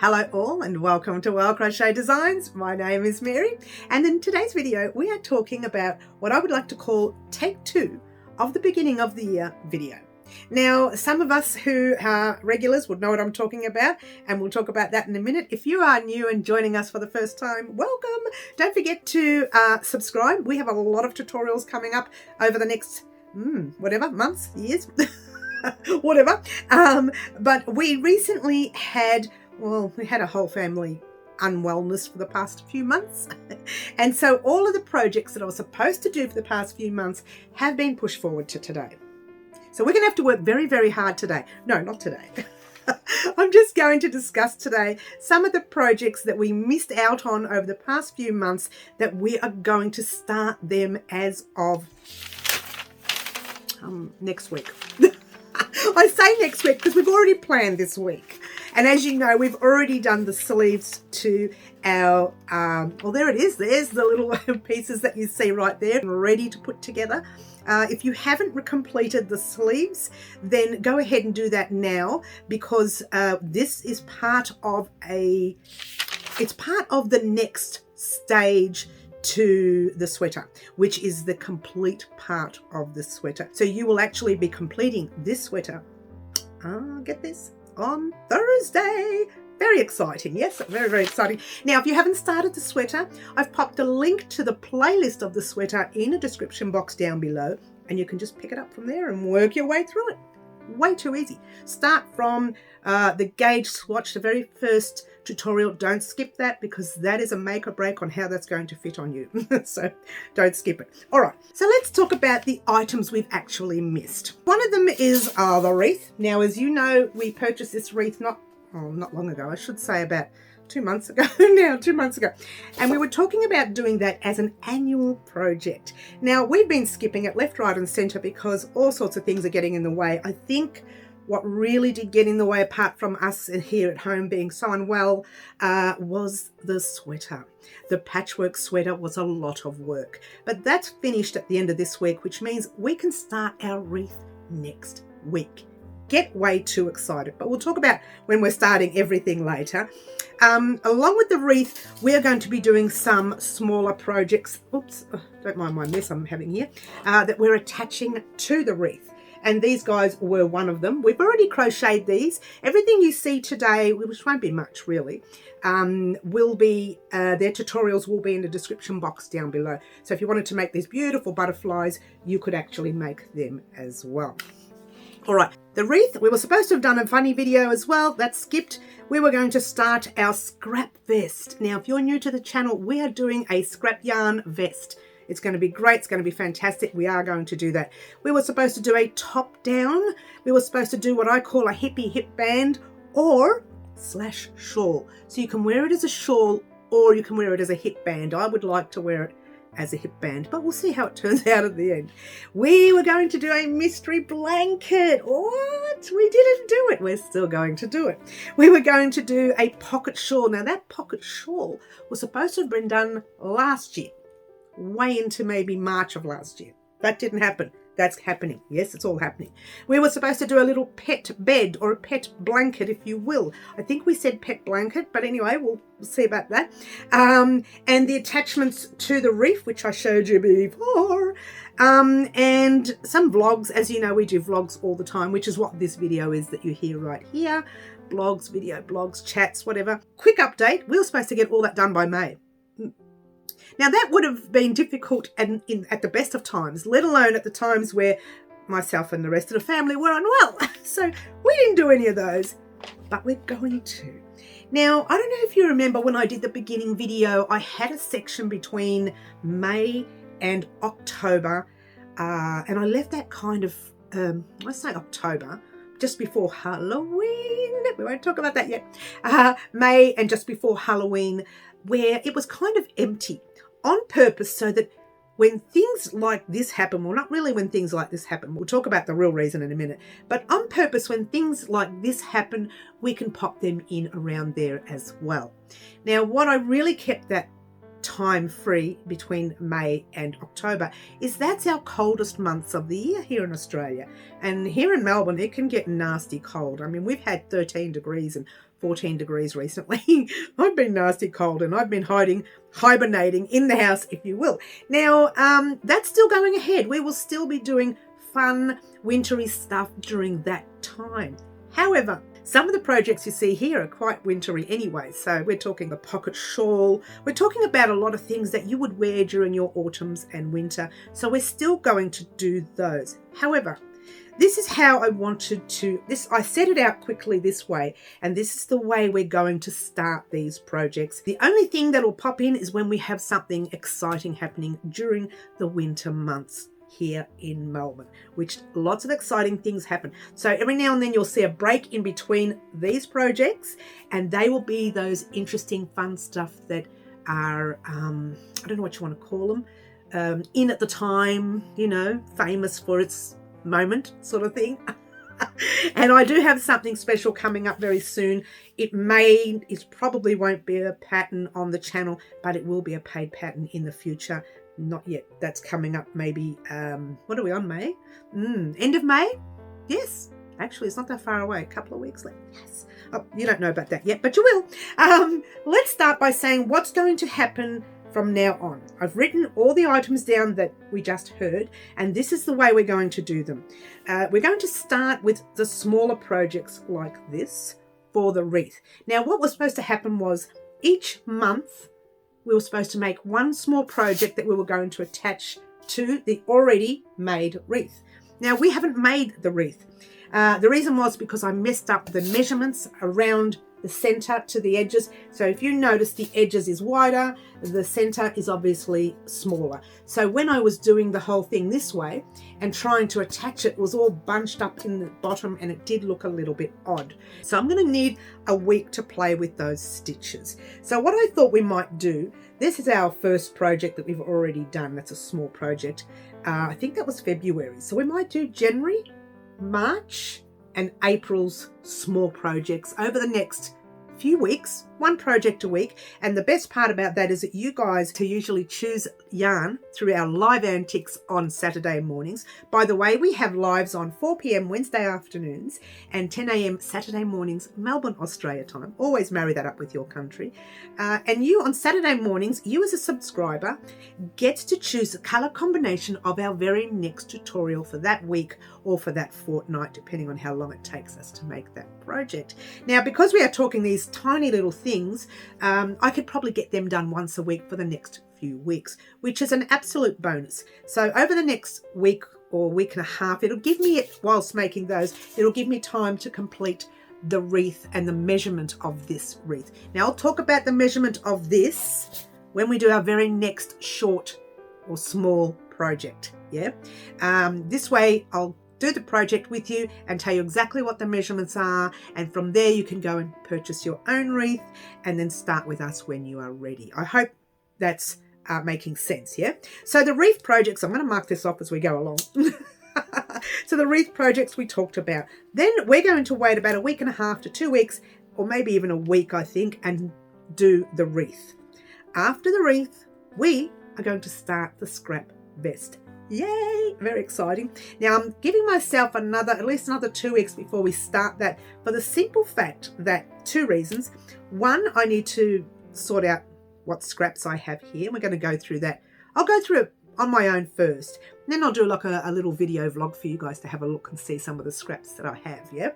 Hello all and welcome to Crochet Designs. My name is Mary and in today's video we are talking about what I would like to call take two of the beginning of the year video. Now some of us who are regulars would know what I'm talking about and we'll talk about that in a minute. If you are new and joining us for the first time, welcome. Don't forget to subscribe. We have a lot of tutorials coming up over the next months, years, whatever. But we recently had a whole family unwellness for the past few months. And so all of the projects that I was supposed to do for the past few months have been pushed forward to today. So we're going to have to work very, very hard today. No, not today. I'm just going to discuss today some of the projects that we missed out on over the past few months that we are going to start them as of next week. I say next week because we've already planned this week. And as you know, we've already done the sleeves to our, there it is. There's the little pieces that you see right there, ready to put together. If you haven't completed the sleeves, then go ahead and do that now because this is part of the next stage to the sweater, which is the complete part of the sweater. So you will actually be completing this sweater, get this, on Thursday. Very exciting. Yes, very, very exciting. Now, if you haven't started the sweater, I've popped a link to the playlist of the sweater in the description box down below, and you can just pick it up from there and work your way through it. Way too easy. Start from the gauge swatch, the very first tutorial. Don't skip that because that is a make or break on how that's going to fit on you. So don't skip it. All right, so let's talk about the items we've actually missed. One of them is the wreath. Now, as you know, we purchased this wreath not long ago. I should say about 2 months ago now, 2 months ago. And we were talking about doing that as an annual project. Now, we've been skipping it left, right, and center because all sorts of things are getting in the way. I think what really did get in the way, apart from us here at home being so unwell, was the sweater. The patchwork sweater was a lot of work. But that's finished at the end of this week, which means we can start our wreath next week. Get way too excited, but we'll talk about when we're starting everything later. Along with the wreath, we're going to be doing some smaller projects. Oops, don't mind my mess I'm having here. That we're attaching to the wreath. And these guys were one of them. We've already crocheted these. Everything you see today, which won't be much really, will be, their tutorials will be in the description box down below. So if you wanted to make these beautiful butterflies, you could actually make them as well. All right, the wreath, we were supposed to have done a funny video as well. That skipped. We were going to start our scrap vest. Now, if you're new to the channel, we are doing a scrap yarn vest. It's going to be great. It's going to be fantastic. We are going to do that. We were supposed to do a top down. We were supposed to do what I call a hippie hip band or / shawl. So you can wear it as a shawl or you can wear it as a hip band. I would like to wear it as a hip band, but we'll see how it turns out at the end. We were going to do a mystery blanket. What? We didn't do it. We're still going to do it. We were going to do a pocket shawl. Now that pocket shawl was supposed to have been done last year, way into maybe March of last year. That didn't happen. That's happening. Yes, it's all happening. We were supposed to do a little pet bed or a pet blanket, if you will. I think we said pet blanket, but anyway, we'll see about that. And the attachments to the wreath, which I showed you before. And some vlogs. As you know, we do vlogs all the time, which is what this video is that you hear right here. Blogs, video blogs, chats, whatever. Quick update. We were supposed to get all that done by May. Now, that would have been difficult at the best of times, let alone at the times where myself and the rest of the family were unwell. So we didn't do any of those, but we're going to. Now, I don't know if you remember when I did the beginning video, I had a section between May and October, and I left that kind of, let's say October, just before Halloween. We won't talk about that yet. May and just before Halloween, where it was kind of empty. On purpose so that when things like this happen, well, not really when things like this happen, we'll talk about the real reason in a minute, but on purpose when things like this happen, we can pop them in around there as well. Now, what I really kept that time free between May and October is that's our coldest months of the year here in Australia. And here in Melbourne, it can get nasty cold. I mean, we've had 13 degrees and 14 degrees recently. I've been nasty cold and I've been hibernating in the house, if you will. Now, that's still going ahead. We will still be doing fun, wintry stuff during that time. However, some of the projects you see here are quite wintry anyway. So we're talking the pocket shawl. We're talking about a lot of things that you would wear during your autumns and winter. So we're still going to do those. However, this is how I wanted to, I set it out quickly this way, and this is the way we're going to start these projects. The only thing that will pop in is when we have something exciting happening during the winter months here in Melbourne, which lots of exciting things happen. So every now and then you'll see a break in between these projects, and they will be those interesting, fun stuff that are, I don't know what you want to call them, in at the time, you know, famous for its moment sort of thing. And I do have something special coming up very soon. It probably won't be a pattern on the channel, but it will be a paid pattern in the future. Not yet. That's coming up maybe, what are we on, May? End of May? Yes. Actually, it's not that far away. A couple of weeks left. Yes. Oh, you don't know about that yet, but you will. Let's start by saying what's going to happen from now on. I've written all the items down that we just heard, and this is the way we're going to do them. We're going to start with the smaller projects like this for the wreath. Now, what was supposed to happen was each month we were supposed to make one small project that we were going to attach to the already made wreath. Now, we haven't made the wreath. The reason was because I messed up the measurements around the center to the edges. So if you notice, the edges is wider, the center is obviously smaller. So when I was doing the whole thing this way and trying to attach it, was all bunched up in the bottom, and it did look a little bit odd. So I'm going to need a week to play with those stitches. So what I thought we might do, this is our first project that we've already done. That's a small project. I think that was February. So we might do January, March, and April's small projects over the next few weeks, one project a week. And the best part about that is that you guys can usually choose yarn through our live antics on Saturday mornings. By the way, we have lives on 4 p.m. Wednesday afternoons and 10 a.m. Saturday mornings, Melbourne, Australia time. Always marry that up with your country. And you on Saturday mornings, you as a subscriber get to choose the color combination of our very next tutorial for that week or for that fortnight, depending on how long it takes us to make that project. Now, because we are talking these tiny little things, I could probably get them done once a week for the next few weeks, which is an absolute bonus. So over the next week or week and a half, it'll give me, whilst making those, it'll give me time to complete the wreath and the measurement of this wreath. Now I'll talk about the measurement of this when we do our very next short or small project. Yeah, this way I'll do the project with you and tell you exactly what the measurements are, and from there you can go and purchase your own wreath and then start with us when you are ready. I hope that's making sense. Yeah, so the wreath projects, I'm going to mark this off as we go along. So the wreath projects we talked about, then we're going to wait about a week and a half to 2 weeks, or maybe even a week, I think, and do the wreath. After the wreath, we are going to start the scrap vest. Yay, very exciting. Now I'm giving myself at least another 2 weeks before we start that, for the simple fact that 2 reasons. One, I need to sort out what scraps I have here. We're going to go through that. I'll go through it on my own first, and then I'll do like a little video vlog for you guys to have a look and see some of the scraps that I have. Yeah.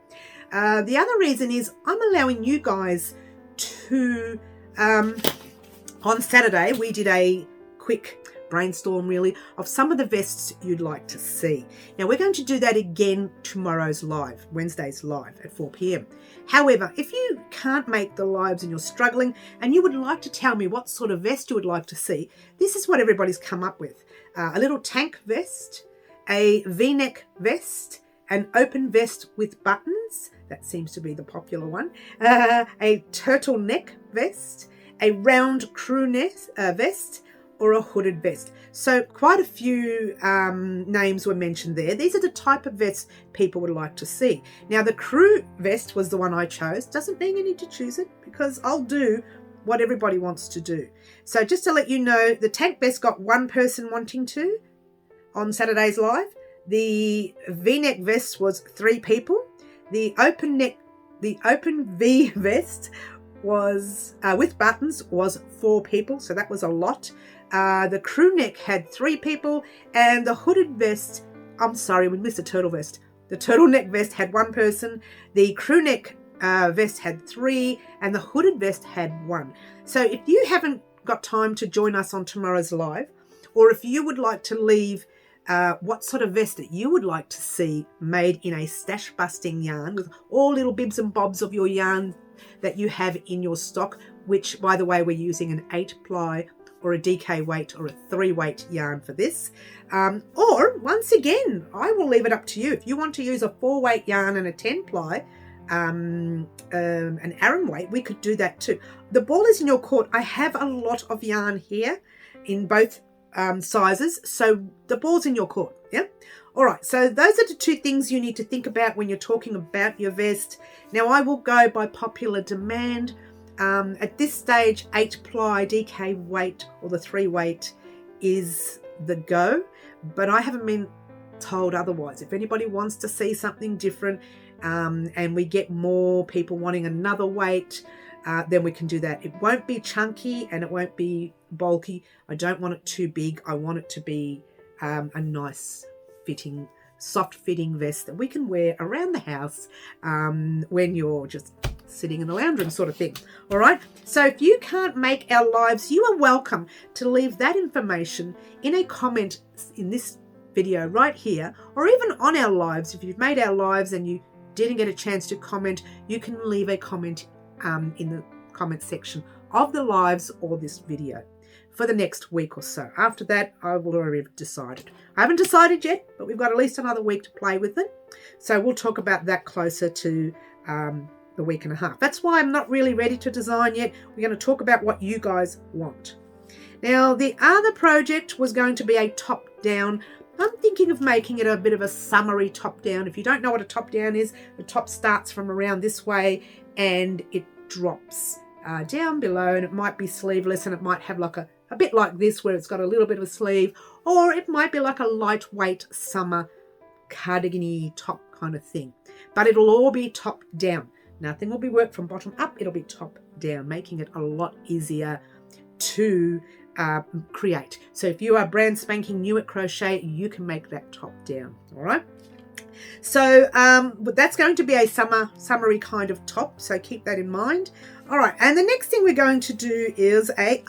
The other reason is I'm allowing you guys to, on Saturday we did a quick brainstorm really of some of the vests you'd like to see. Now we're going to do that again tomorrow's live, Wednesday's live at 4 p.m. However, if you can't make the lives and you're struggling and you would like to tell me what sort of vest you would like to see, this is what everybody's come up with. A little tank vest, a v-neck vest, an open vest with buttons, that seems to be the popular one, a turtleneck vest, a round crew neck vest, or a hooded vest. So quite a few names were mentioned there. These are the type of vests people would like to see. Now the crew vest was the one I chose. Doesn't mean you need to choose it, because I'll do what everybody wants to do. So just to let you know, the tank vest got one person wanting to on Saturday's live. The V-neck vest was 3 people. The open V vest was with buttons was 4 people, so that was a lot. The crew neck had 3 people, and the hooded vest, I'm sorry, we missed the turtle vest. The turtleneck vest had 1 person. The crew neck vest had 3, and the hooded vest had 1. So if you haven't got time to join us on tomorrow's live, or if you would like to leave what sort of vest that you would like to see made in a stash busting yarn with all little bibs and bobs of your yarn that you have in your stock, which by the way, we're using an 8-ply or a DK weight or a 3-weight yarn for this. Or once again, I will leave it up to you. If you want to use a 4-weight yarn and a 10-ply, an Aran weight, we could do that too. The ball is in your court. I have a lot of yarn here in both sizes, so the ball's in your court. Yeah. All right, so those are the 2 things you need to think about when you're talking about your vest. Now I will go by popular demand. At this stage, 8-ply DK weight or the 3-weight is the go, but I haven't been told otherwise. If anybody wants to see something different, and we get more people wanting another weight, then we can do that. It won't be chunky and it won't be bulky. I don't want it too big. I want it to be a nice fitting, soft fitting vest that we can wear around the house when you're just sitting in the lounge room sort of thing. All right, so if you can't make our lives, you are welcome to leave that information in a comment in this video right here, or even on our lives. If you've made our lives and you didn't get a chance to comment, you can leave a comment in the comment section of the lives or this video for the next week or so. After that, I will already have decided. I haven't decided yet, but we've got at least another week to play with it. So we'll talk about that closer to the week and a half. That's why I'm not really ready to design yet. We're going to talk about what you guys want. Now, the other project was going to be a top-down. I'm thinking of making it a bit of a summery top-down. If you don't know what a top-down is, the top starts from around this way and it drops down below, and it might be sleeveless, and it might have like a bit like this where it's got a little bit of a sleeve, or it might be like a lightweight summer cardigan-y top kind of thing. But it'll all be top-down. Nothing will be worked from bottom up. It'll be top-down, making it a lot easier to create. So if you are brand spanking new at crochet, you can make that top down. All right, so but that's going to be a summery kind of top, so keep that in mind. All right, and the next thing we're going to do is a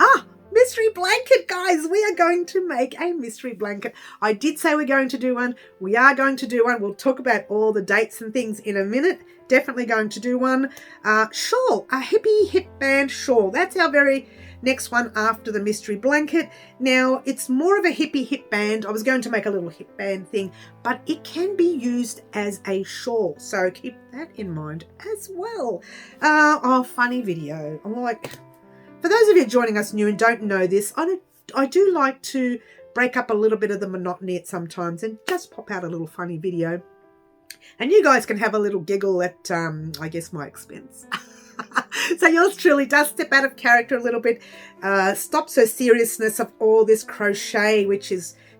mystery blanket, guys. We are going to make a mystery blanket. I did say we're going to do one. We are going to do one. We'll talk about all the dates and things in a minute. Definitely going to do one. Shawl, a hippie hip band shawl. That's our very next one after the mystery blanket. Now, it's more of a hippie hip band. I was going to make a little hip band thing, but it can be used as a shawl. So keep that in mind as well. Funny video. I'm like, for those of you joining us new and don't know this, I do like to break up a little bit of the monotony at sometimes and just pop out a little funny video. And you guys can have a little giggle at, I guess, my expense. So yours truly does step out of character a little bit, stops the seriousness of all this crochet, which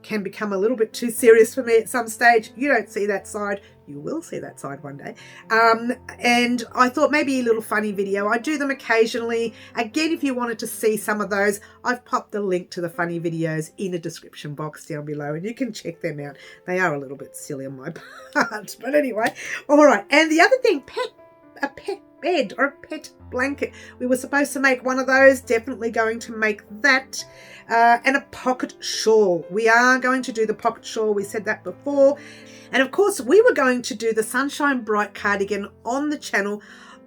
can become a little bit too serious for me at some stage. You don't see that side. You will see that side one day. And I thought maybe a little funny video. I do them occasionally. Again, if you wanted to see some of those, I've popped the link to the funny videos in the description box down below, and you can check them out. They are a little bit silly on my part, but anyway. All right, and the other thing, a pet bed or a pet blanket. We were supposed to make one of those, definitely going to make that. And a pocket shawl. We are going to do the pocket shawl. We said that before. And of course, we were going to do the Sunshine Bright cardigan on the channel.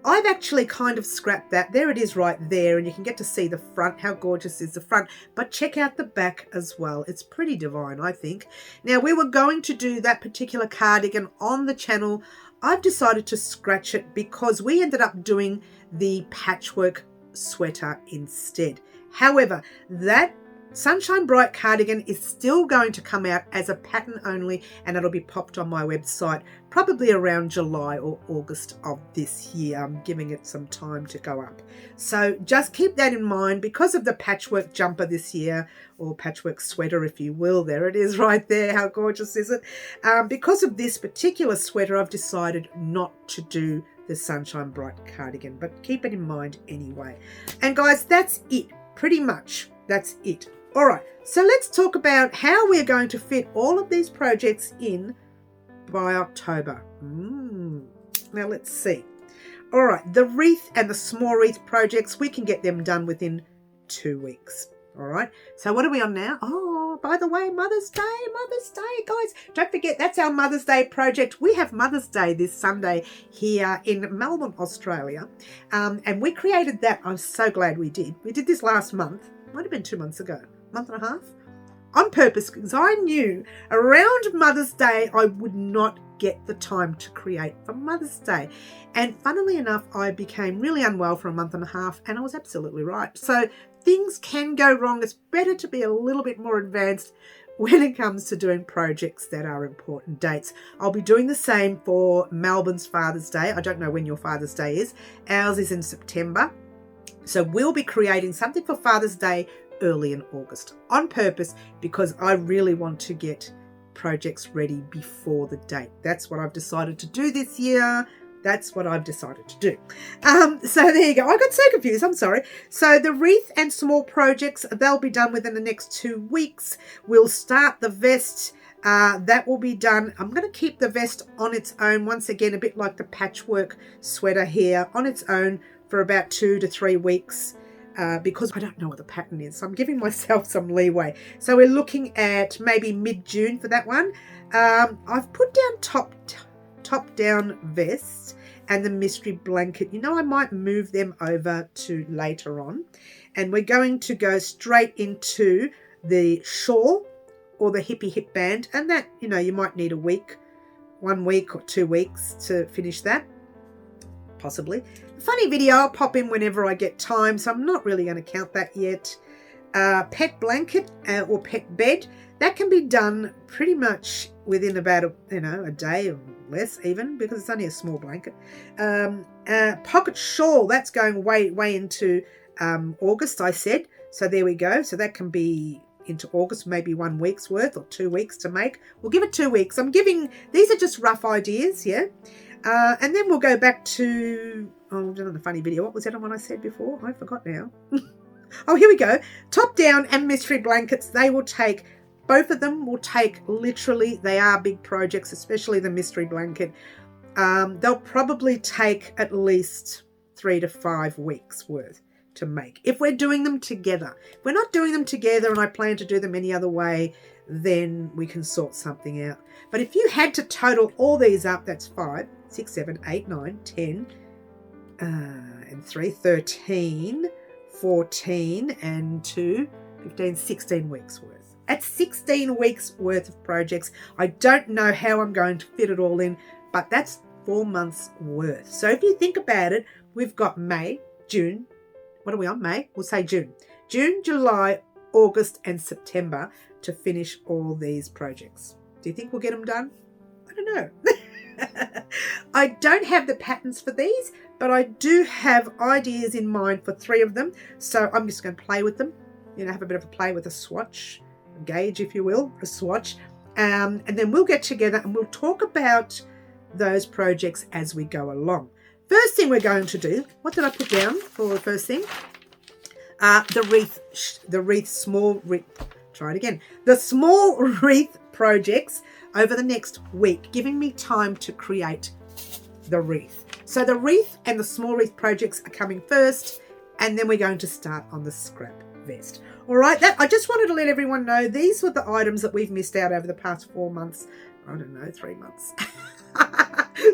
I've actually kind of scrapped that. There it is right there, and you can get to see the front. How gorgeous is the front? But check out the back as well. It's pretty divine, I think. Now, we were going to do that particular cardigan on the channel. I've decided to scratch it because we ended up doing the patchwork sweater instead. However, that Sunshine Bright cardigan is still going to come out as a pattern only, and it'll be popped on my website probably around July or August of this year. I'm giving it some time to go up. So just keep that in mind because of the patchwork jumper this year, or patchwork sweater if you will. There it is right there. How gorgeous is it? Because of this particular sweater, I've decided not to do the Sunshine Bright cardigan, but keep it in mind anyway. And guys, that's it. Pretty much that's it. All right, so let's talk about how we're going to fit all of these projects in by October. Now let's see. All right, the wreath and the small wreath projects, we can get them done within 2 weeks. All right, so what are we on now? Oh, by the way, Mother's Day, guys. Don't forget, that's our Mother's Day project. We have Mother's Day this Sunday here in Melbourne, Australia. And we created that. I'm so glad we did. We did this last month. Might have been 2 months ago. Month and a half, on purpose, because I knew around Mother's Day I would not get the time to create for Mother's Day. And funnily enough, I became really unwell for a month and a half, and I was absolutely right. So things can go wrong. It's better to be a little bit more advanced when it comes to doing projects that are important dates. I'll be doing the same for Melbourne's Father's Day. I don't know when your Father's Day is. Ours is in September. So we'll be creating something for Father's Day early in August on purpose, because I really want to get projects ready before the date. That's what I've decided to do this year. That's what I've decided to do. So there you go. I got so confused. I'm sorry. So the wreath and small projects, they'll be done within the next 2 weeks. We'll start the vest. That will be done. I'm going to keep the vest on its own, once again, a bit like the patchwork sweater here, on its own for about 2 to 3 weeks. Because I don't know what the pattern is. So I'm giving myself some leeway. So we're looking at maybe mid-June for that one. I've put down top-down vest and the mystery blanket. You know, I might move them over to later on. And we're going to go straight into the shawl or the hippie hip band. And that, you know, you might need a week, 1 week or 2 weeks to finish that. Possibly. Funny video, I'll pop in whenever I get time, so I'm not really going to count that yet. Pet blanket or pet bed, that can be done pretty much within about a day or less even, because it's only a small blanket. Pocket shawl, that's going way into August, I said. So there we go. So that can be into August, maybe 1 week's worth or 2 weeks to make. We'll give it 2 weeks. These are just rough ideas, yeah. And then we'll go back to, I've done a funny video. What was that on what I said before? I forgot now. Oh, here we go. Top down and mystery blankets. Both of them will take literally, they are big projects, especially the mystery blanket. They'll probably take at least 3 to 5 weeks worth to make. If we're doing them together. If we're not doing them together and I plan to do them any other way, then we can sort something out. But if you had to total all these up, that's 5, 6, 7, 8, 9, 10, and 3, 13, 14, and 2, 15, 16 weeks worth. At 16 weeks worth of projects. I don't know how I'm going to fit it all in, but that's 4 months worth. So if you think about it, we've got May, June. What are we on? May? We'll say June. June, July, August, and September to finish all these projects. Do you think we'll get them done? I don't know. I don't have the patterns for these, but I do have ideas in mind for 3 of them. So I'm just going to play with them, have a bit of a play with a swatch, a gauge, if you will, a swatch. And then we'll get together and we'll talk about those projects as we go along. First thing we're going to do, what did I put down for the first thing? The small wreath projects over the next week, giving me time to create the wreath. So the wreath and the small wreath projects are coming first, and then we're going to start on the scrap vest. All right, I just wanted to let everyone know these were the items that we've missed out over the past 4 months. I don't know, 3 months.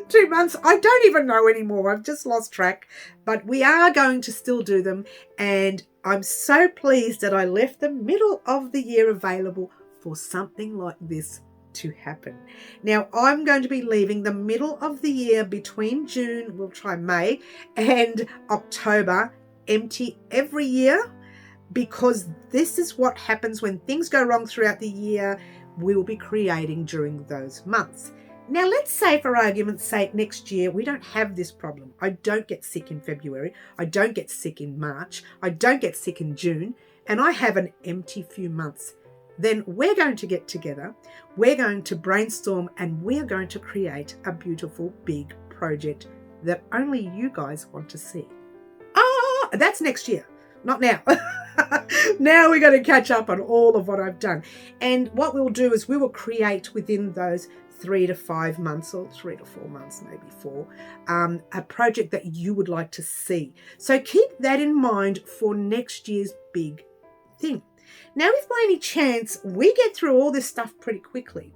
2 months. I don't even know anymore. I've just lost track. But we are going to still do them. And I'm so pleased that I left the middle of the year available for something like this to happen. Now, I'm going to be leaving the middle of the year between June, we'll try May, and October empty every year, because this is what happens when things go wrong throughout the year. We'll be creating during those months. Now, let's say, for argument's sake, next year we don't have this problem. I don't get sick in February. I don't get sick in March. I don't get sick in June. And I have an empty few months. Then we're going to get together. We're going to brainstorm and we're going to create a beautiful big project that only you guys want to see. That's next year, not now. Now we're going to catch up on all of what I've done. And what we'll do is we will create within those 3 to 5 months, or 3 to 4 months, maybe 4, a project that you would like to see. So keep that in mind for next year's big thing. Now, if by any chance we get through all this stuff pretty quickly,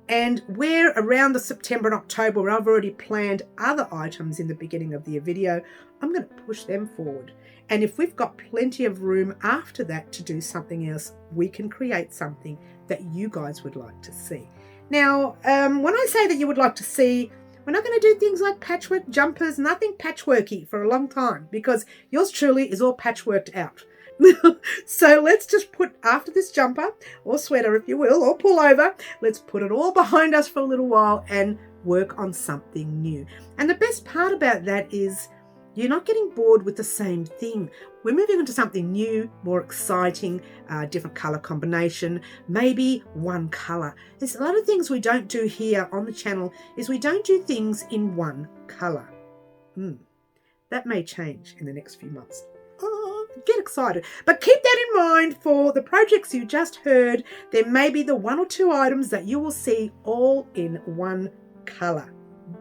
and we're around the September and October where I've already planned other items in the beginning of the video, I'm going to push them forward. And if we've got plenty of room after that to do something else, we can create something that you guys would like to see. Now, when I say that you would like to see, we're not going to do things like patchwork jumpers, nothing patchworky for a long time, because yours truly is all patchworked out. So let's just put, after this jumper or sweater, if you will, or pullover, let's put it all behind us for a little while and work on something new. And the best part about that is you're not getting bored with the same thing. We're moving on to something new, more exciting, different color combination, maybe one color. There's a lot of things we don't do here on the channel is we don't do things in one color. That may change in the next few months. Get excited, but keep that in mind for the projects you just heard. There may be the 1 or 2 items that you will see all in one color.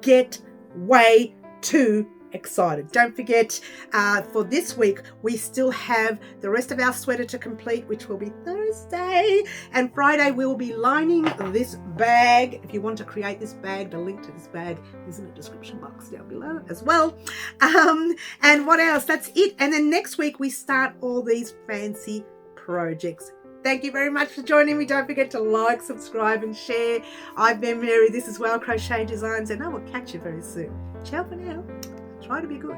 Get way too excited. Don't forget, for this week we still have the rest of our sweater to complete, which will be Thursday, and Friday we will be lining this bag. If you want to create this bag, the link to this bag is in the description box down below as well. And what else? That's it. And then next week we start all these fancy projects. Thank you very much for joining me. Don't forget to like, subscribe and share. I've been Mary. This is Crochet Designs, and I will catch you very soon. Ciao for now. Try to be good.